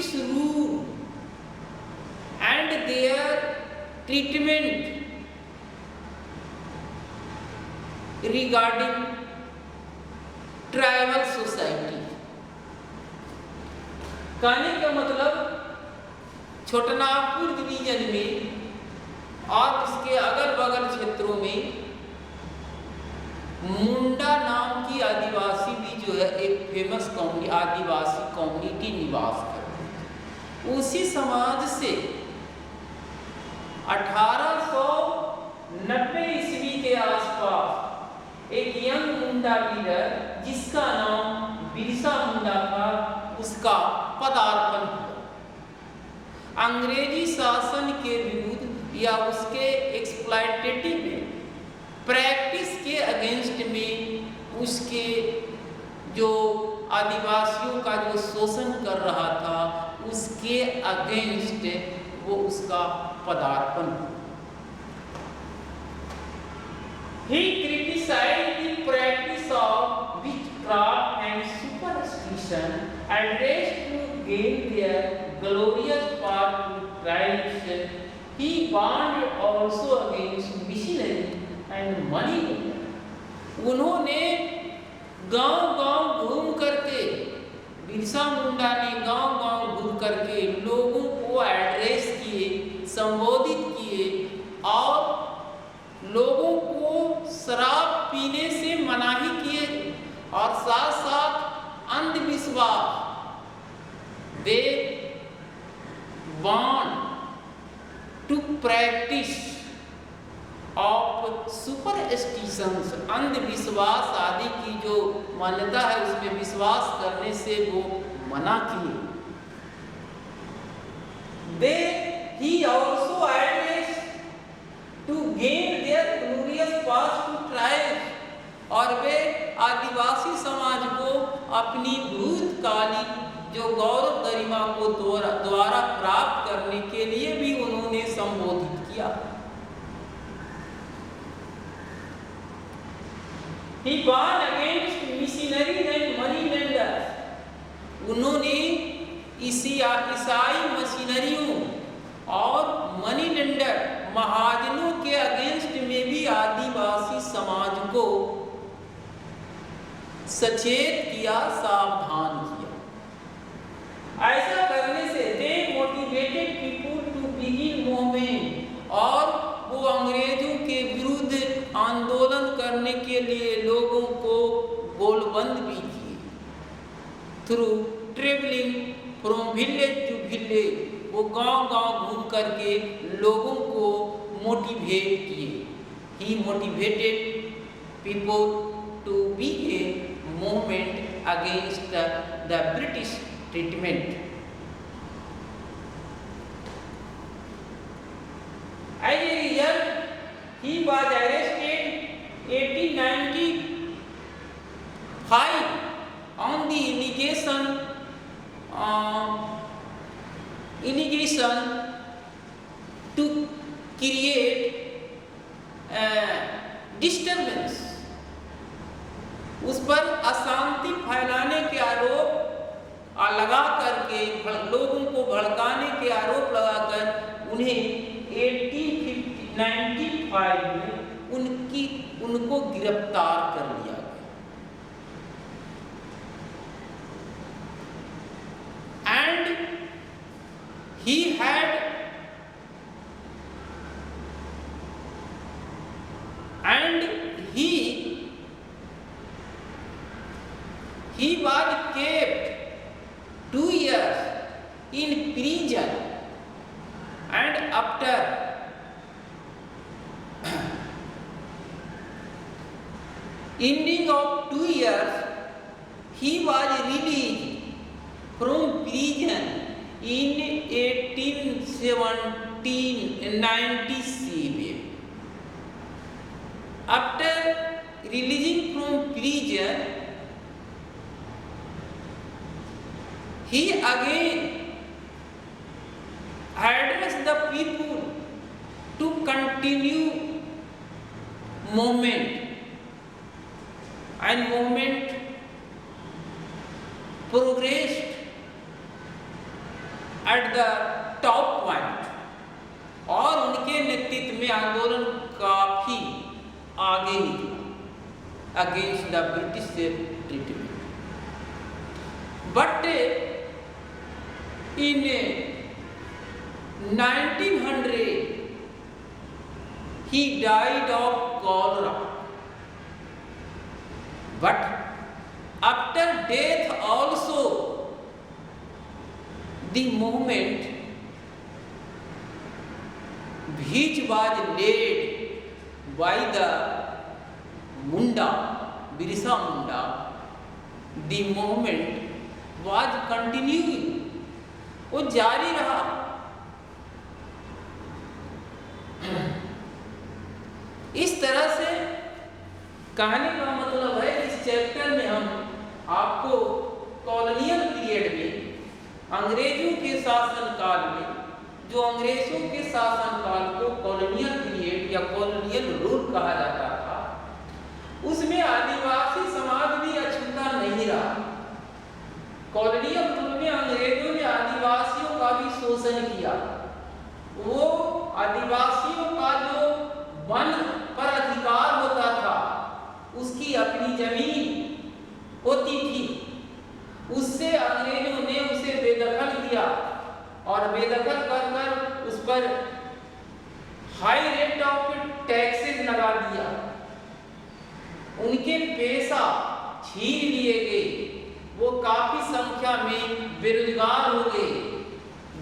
British rule and their treatment regarding tribal society. कहने का मतलब छोटानागपुर डिवीजन में और उसके अगल बगल क्षेत्रों में मुंडा नाम की आदिवासी भी जो है एक फेमस आदिवासी कम्युनिटी निवास करती है। उसी समाज से 1890 ईस्वी के आसपास एक यंग मुंडा लीडर जिसका नाम बिरसा मुंडा था, उसका पदार्पण हुआ। अंग्रेजी शासन के विरुद्ध या उसके एक्सप्लॉयटेटिव प्रैक्टिस के अगेंस्ट में उसके जो आदिवासियों का जो शोषण कर रहा था उसके अगेंस्ट वो उसका पदार्पण। He criticized the practice of witchcraft and superstition addressed to gain their glorious part to tribes. He warned also against missionary and money laundering. उन्होंने गांव-गांव घूम करके, बिरसा मुंडा ने गांव-गांव घूम करके लोगों को एड्रेस किए, संबोधित किए और लोगों को शराब पीने से मनाही किए और साथ साथ अंधविश्वास they want to practice of superstitions, अंधविश्वास आदि की जो मान्यता है उसमें विश्वास करने से वो मना किए। They he also address to gain their glorious past to tribes, और वे आदिवासी समाज को अपनी भूतकालीन जो गौरव गरिमा को द्वारा प्राप्त करने के लिए भी उन्होंने संबोधित किया। He warned against missionaries and money lenders. उन्होंने ईसाई मशीनरियों और मनी लेंडर महाजनों के अगेंस्ट में भी आदिवासी समाज को सचेत किया, सावधान किया। ऐसा करने से they motivated people to begin movement, और वो अंग्रेजों के विरुद्ध आंदोलन करने के लिए लोगों को गोलबंद भी किए। Through travelling from village to village, वो गांव-गांव घूम करके लोगों को मोटिवेट किए। He motivated people to begin movement against the British treatment. As a result, he was arrested 1895 on the allegation to create disturbance, उस पर अशांति फैलाने के आरोप लगा करके, लोगों को भड़काने के आरोप लगाकर उन्हें 1895 में उनको गिरफ्तार कर लिया गया। And he was kept 2 years in prison, and after ending of 2 years he was released from prison in 1897. After releasing from prison, he again addressed the people to continue movement, and movement progressed at the top point और उनके नेतृत्व में आंदोलन काफी आगे निकला against the British treatment. But in 1900 he died of cholera, but after death also the movement which was led by the Munda, Birsa Munda, the movement was continuing, वो जारी रहा। इस तरह से कहानी का मतलब है इस चैप्टर में हम आपको कॉलोनियल पीरियड में अंग्रेजों के शासन काल में जो अंग्रेजों के शासन काल को कॉलोनियल पीरियड या कॉलोनियल रूल कहा जाता था, उसमें आदिवासी समाज भी अछूता नहीं रहा। कॉलोनियल रूल में अंग्रेजों ने आदिवासियों का भी शोषण किया। वो आदिवासियों का जो वन पर अधिकार होता था, उसकी अपनी जमीन होती थी, उससे अंग्रेजों ने उसे बेदखल किया और बेदखल कर कर उस पर हाई रेट ऑफ टैक्सेस लगा दिया। उनके पैसा छीन लिए गए, वो काफी संख्या में बेरोजगार हो गए।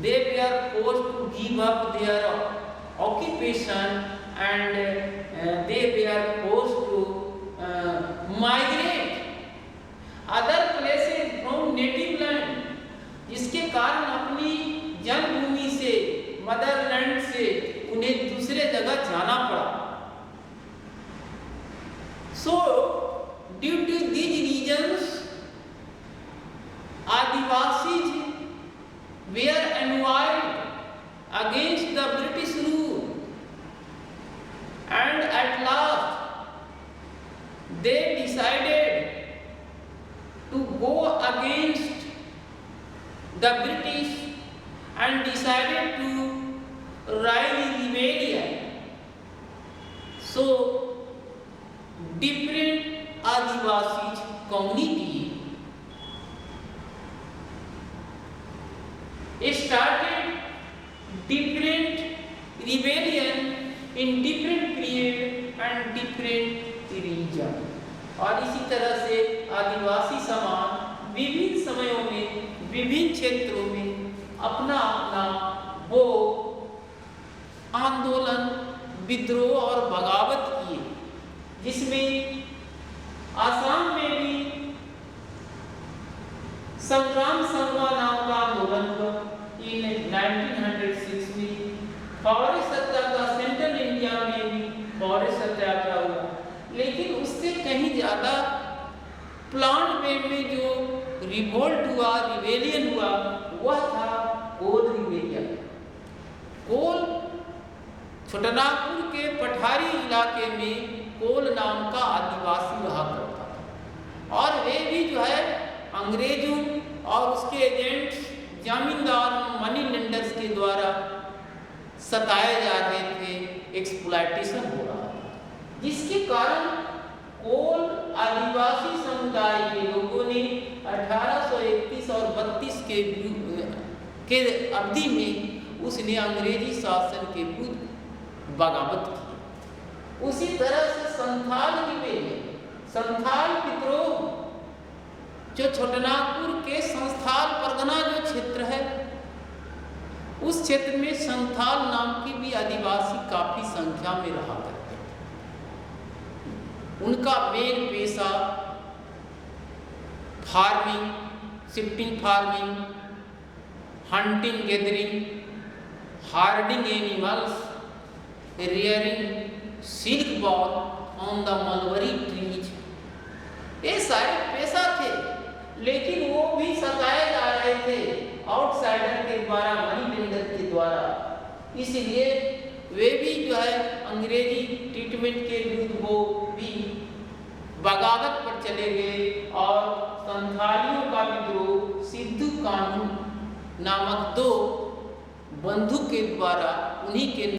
They were forced to give up their occupation and they were forced to migrate other places from native land, जिसके कारण अपनी जन्मभूमि से, मदरलैंड से उन्हें दूसरे जगह जाना पड़ा। So due to these reasons Adivasis were annoyed against the British rule, and at last they decided to go against the British and decided to rise rebellion. So different Adivasis community started different rebellion in different period and different region। और इसी तरह से आदिवासी समाज विभिन्न समयों में, विभिन्न क्षेत्रों में अपना अपना वो आंदोलन, विद्रोह और बगावत किए, जिसमें आसाम में भी संग्राम संगमा नाम का आंदोलन हुआ इन 1906 में। फॉरेस्ट सत्याग्रह सेंट्रल इंडिया में भी फॉरेस्ट सत्याग्रह हुआ, लेकिन उससे कहीं ज़्यादा प्लांट वे में जो रिवोल्ट हुआ, रिवेलियन हुआ, वह था कोल रिवेलियन। कोल छोटानागपुर के पठारी इलाके में कोल नाम का आदिवासी रहा करता था, और वे भी जो है अंग्रेजों और उसके एजेंट्स, जमींदार, मनी लेंडर्स के द्वारा सताए जा रहे थे, एक्सप्लॉयटेशन हो रहा था, जिसके कारण कोल आदिवासी समुदाय के लोगों ने 1831 और 32 के अवधि में उसने अंग्रेजी शासन के विरुद्ध बगावत की। उसी तरह से संथाल विद्रोह जो छोटानागपुर के संथाल परगना जो क्षेत्र है, उस क्षेत्र में संथाल नाम की भी आदिवासी काफी संख्या में रहा करते थे। उनका मेन पेशा farming, shifting farming, hunting gathering, herding animals, rearing silk ball on the mulberry trees, ये सारे पेशा थे। लेकिन वो भी सताए जा रहे थे आउटसाइडर के द्वारा, मनी लेंडर के द्वारा, इसलिए वे भी जो है अंग्रेजी ट्रीटमेंट के विरुद्ध वो भी बगावत पर चले गए और संथालियों का विद्रोह सिद्धू कानून नामक दो बंधु के द्वारा उन्हीं के